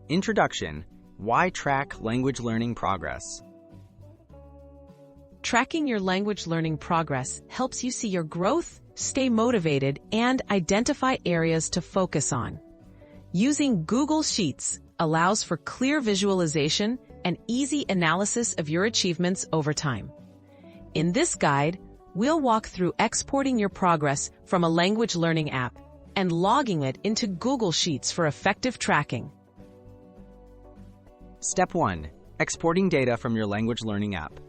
Introduction: Why track language learning progress? Tracking your language learning progress helps you see your growth, stay motivated, and identify areas to focus on. Using Google Sheets allows for clear visualization and easy analysis of your achievements over time. In this guide, we'll walk through exporting your progress from a language learning app and logging it into Google Sheets for effective tracking. Step 1. Exporting data from your language learning app.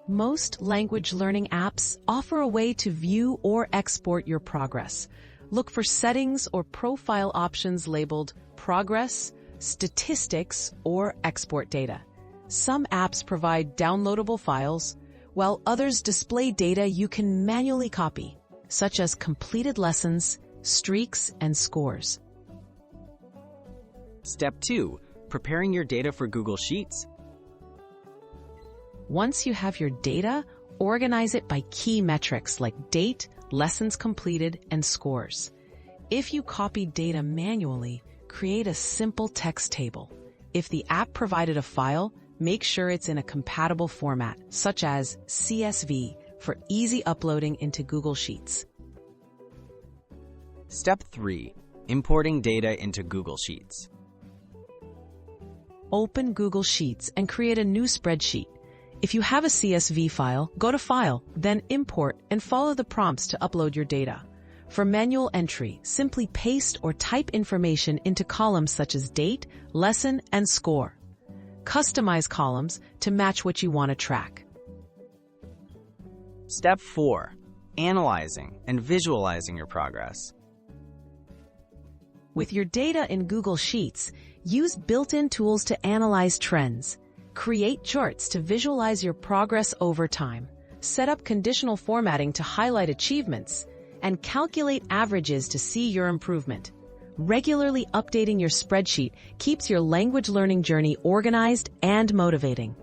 Most language learning apps offer a way to view or export your progress. Look for settings or profile options labeled Progress, Statistics, or Export Data. Some apps provide downloadable files, while others display data you can manually copy, such as completed lessons, streaks, and scores. Step 2. Preparing your data for Google Sheets. Once you have your data, organize it by key metrics like date, lessons completed, and scores. If you copy data manually, create a simple text table. If the app provided a file, make sure it's in a compatible format, such as CSV, for easy uploading into Google Sheets. Step 3. Importing data into Google Sheets. Open Google Sheets and create a new spreadsheet. If you have a CSV file, go to File, then Import, and follow the prompts to upload your data. For manual entry, simply paste or type information into columns such as date, lesson, and score. Customize columns to match what you want to track. Step 4. Analyzing and visualizing your progress. With your data in Google Sheets, use built-in tools to analyze trends. Create charts to visualize your progress over time. Set up conditional formatting to highlight achievements, and calculate averages to see your improvement. Regularly updating your spreadsheet keeps your language learning journey organized and motivating.